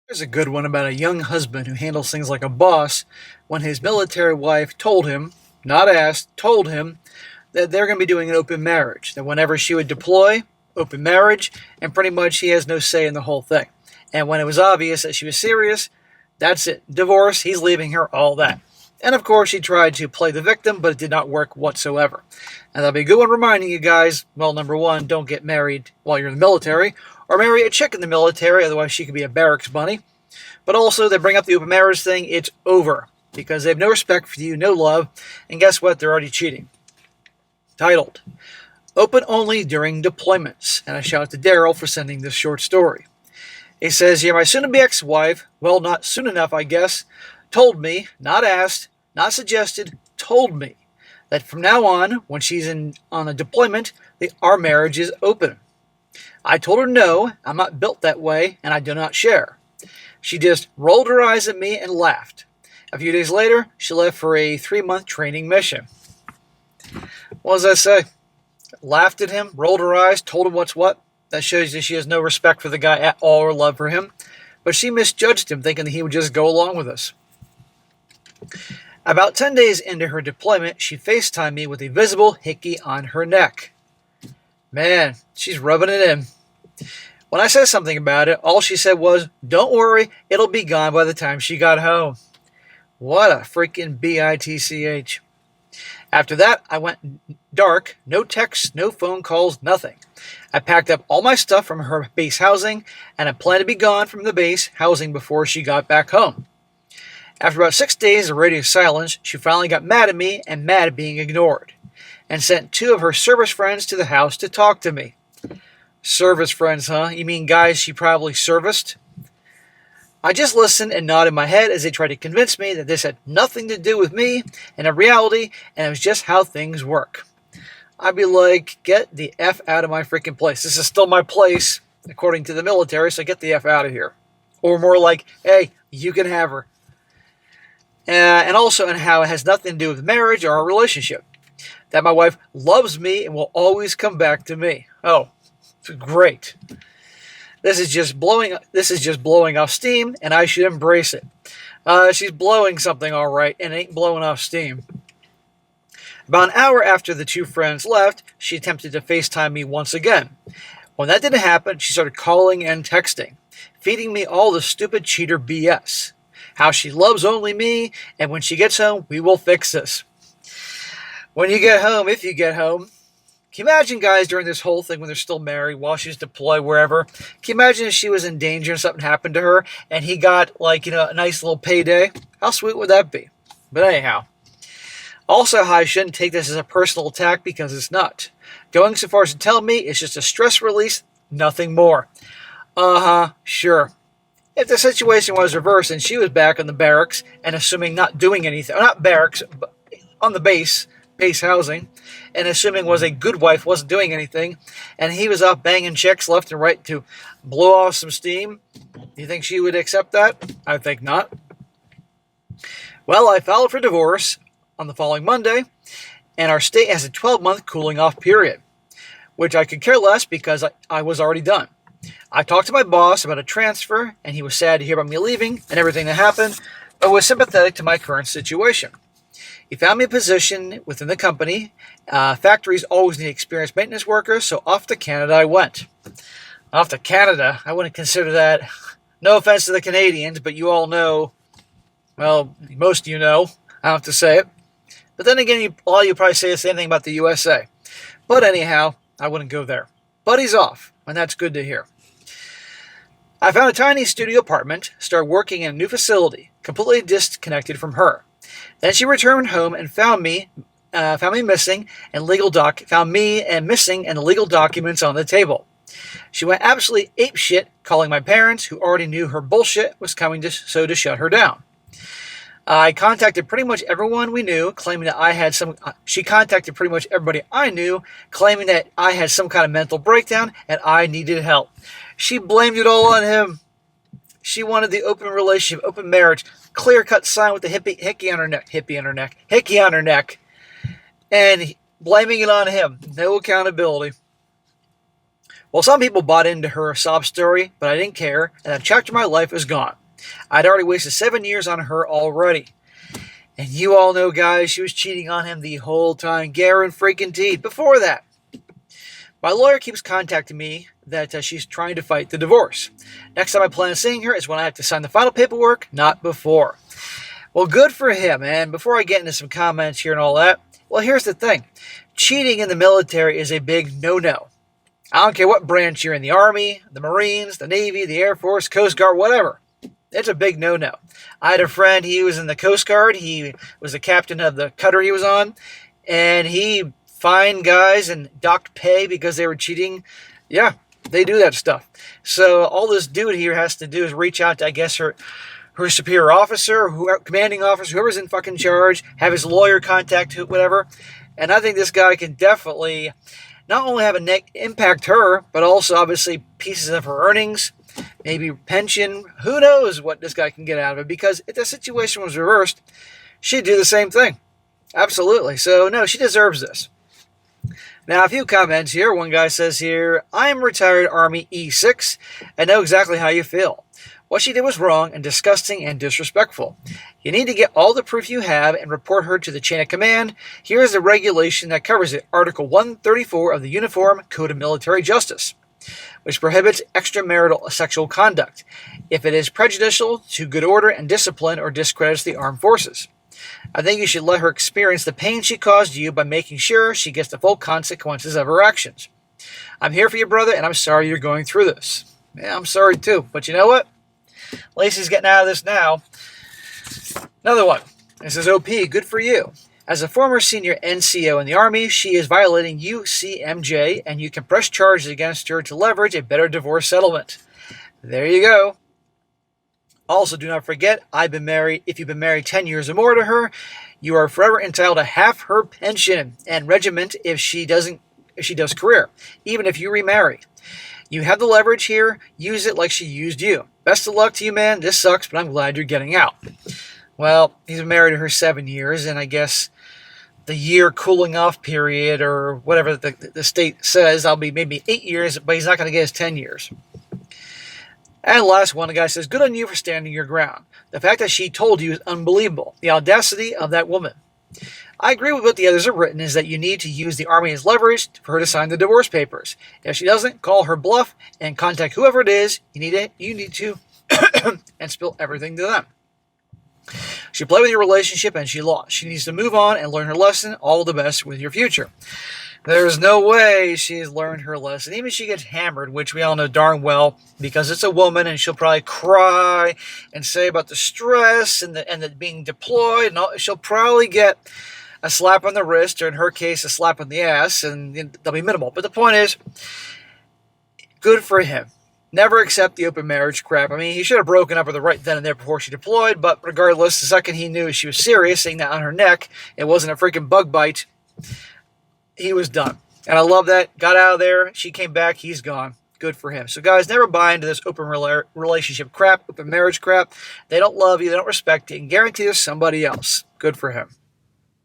There's a good one about a young husband who handles things like a boss when his military wife told him, not asked, told him that they're going to be doing an open marriage. That whenever she would deploy, open marriage, and pretty much he has no say in the whole thing. And when it was obvious that she was serious, that's it. Divorce, he's leaving her, all that. And of course, she tried to play the victim, but it did not work whatsoever. And that'll be a good one reminding you guys, well, number one, don't get married while you're in the military, or marry a chick in the military, otherwise she could be a barracks bunny. But also, they bring up the open marriage thing, it's over. Because they have no respect for you, no love, and guess what? They're already cheating. Titled, Open Only During Deployments. And I shout out to Daryl for sending this short story. He says, yeah, my soon-to-be ex-wife, well, not soon enough, I guess, told me, not asked, not suggested, told me that from now on, when she's on a deployment, our marriage is open. I told her no, I'm not built that way, and I do not share. She just rolled her eyes at me and laughed. A few days later, she left for a 3-month training mission. What does that say? Laughed at him, rolled her eyes, told him what's what. That shows that she has no respect for the guy at all or love for him. But she misjudged him, thinking that he would just go along with us. About 10 days into her deployment, she FaceTimed me with a visible hickey on her neck. Man, she's rubbing it in. When I said something about it, all she said was, don't worry, it'll be gone by the time she got home. What a freaking bitch. After that, I went dark, no texts, no phone calls, nothing. I packed up all my stuff from her base housing, and I planned to be gone from the base housing before she got back home. After about 6 days of radio silence, she finally got mad at me and mad at being ignored, and sent 2 of her service friends to the house to talk to me. Service friends, huh? You mean guys she probably serviced? I just listened and nodded my head as they tried to convince me that this had nothing to do with me and a reality, and it was just how things work. I'd be like, get the F out of my freaking place. This is still my place, according to the military, so get the F out of here. Or more like, hey, you can have her. And also in how it has nothing to do with marriage or our relationship. That my wife loves me and will always come back to me. Oh, great. This is just blowing off steam, and I should embrace it. She's blowing something all right, and ain't blowing off steam. About an hour after the 2 friends left, she attempted to FaceTime me once again. When that didn't happen, she started calling and texting, feeding me all the stupid cheater BS. How she loves only me, and when she gets home, we will fix this. When you get home, if you get home, can you imagine, guys, during this whole thing when they're still married, while she's deployed, wherever, can you imagine if she was in danger and something happened to her, and he got, a nice little payday? How sweet would that be? But anyhow. Also, how I shouldn't take this as a personal attack, because it's not. Going so far as to tell me it's just a stress release, nothing more. Sure. If the situation was reversed and she was back on the barracks and assuming not doing anything, not barracks, but on the base housing, and assuming was a good wife, wasn't doing anything, and he was off banging chicks left and right to blow off some steam, you think she would accept that? I think not. Well, I filed for divorce on the following Monday, and our state has a 12-month cooling off period, which I could care less because I was already done. I talked to my boss about a transfer, and he was sad to hear about me leaving and everything that happened, but was sympathetic to my current situation. He found me a position within the company. Factories always need experienced maintenance workers, so off to Canada I went. Off to Canada? I wouldn't consider that. No offense to the Canadians, but you all know, well, most of you know, I don't have to say it. But then again, you probably say the same thing about the USA. But anyhow, I wouldn't go there. But he's off, and that's good to hear. I found a tiny studio apartment, started working in a new facility, completely disconnected from her. Then she returned home and found me missing and missing and illegal documents on the table. She went absolutely apeshit, calling my parents, who already knew her bullshit was coming to shut her down. I contacted pretty much everyone we knew, claiming that she contacted pretty much everybody I knew, claiming that I had some kind of mental breakdown and I needed help. She blamed it all on him. She wanted the open relationship, open marriage, clear-cut sign with the hickey on her neck, and blaming it on him. No accountability. Well, some people bought into her sob story, but I didn't care, and that chapter of my life is gone. I'd already wasted 7 years on her already. And you all know, guys, she was cheating on him the whole time, guaranteed. Before that, my lawyer keeps contacting me that she's trying to fight the divorce. Next time I plan on seeing her is when I have to sign the final paperwork, not before. Well, good for him. And before I get into some comments here and all that, well, here's the thing. Cheating in the military is a big no-no. I don't care what branch you're in, the Army, the Marines, the Navy, the Air Force, Coast Guard, whatever. It's a big no-no. I had a friend, he was in the Coast Guard. He was the captain of the cutter he was on. And he fined guys and docked pay because they were cheating. Yeah, they do that stuff. So all this dude here has to do is reach out to, I guess, her superior officer, commanding officer, whoever's in fucking charge, have his lawyer contact whatever. And I think this guy can definitely not only have a impact her, but also obviously pieces of her earnings, maybe pension. Who knows what this guy can get out of it? Because if the situation was reversed, she'd do the same thing. Absolutely. So no, she deserves this. Now, a few comments here. One guy says here, I am retired Army E6 and know exactly how you feel. What she did was wrong and disgusting and disrespectful. You need to get all the proof you have and report her to the chain of command. Here is the regulation that covers it. Article 134 of the Uniform Code of Military Justice, which prohibits extramarital sexual conduct if it is prejudicial to good order and discipline or discredits the armed forces. I think you should let her experience the pain she caused you by making sure she gets the full consequences of her actions. I'm here for you, brother, and I'm sorry you're going through this. Yeah, I'm sorry too, but you know what? Lacey's getting out of this now. Another one. It says, OP, good for you. As a former senior NCO in the Army, she is violating UCMJ, and you can press charges against her to leverage a better divorce settlement. There you go. Also, do not forget, if you've been married 10 years or more to her, you are forever entitled to half her pension and regiment if she does career, even if you remarry. You have the leverage here. Use it like she used you. Best of luck to you, man. This sucks, but I'm glad you're getting out. Well, he's been married to her 7 years, and I guess the year cooling off period or whatever the state says, I'll be maybe 8 years, but he's not going to get his 10 years. And last one, the guy says, good on you for standing your ground. The fact that she told you is unbelievable. The audacity of that woman. I agree with what the others have written is that you need to use the Army as leverage for her to sign the divorce papers. If she doesn't, call her bluff and contact whoever it is. You need to and spill everything to them. She played with your relationship and she lost. She needs to move on and learn her lesson. All the best with your future. There's no way she's learned her lesson. Even if she gets hammered, which we all know darn well, because it's a woman and she'll probably cry and say about the stress and the being deployed. And all, she'll probably get a slap on the wrist, or in her case, a slap on the ass, and they'll be minimal. But the point is, good for him. Never accept the open marriage crap. I mean, he should have broken up with her right then and there before she deployed, but regardless, the second he knew she was serious, seeing that on her neck, it wasn't a freaking bug bite, he was done. And I love that. Got out of there. She came back. He's gone. Good for him. So, guys, never buy into this open relationship crap, open marriage crap. They don't love you. They don't respect you. And guarantee there's somebody else. Good for him.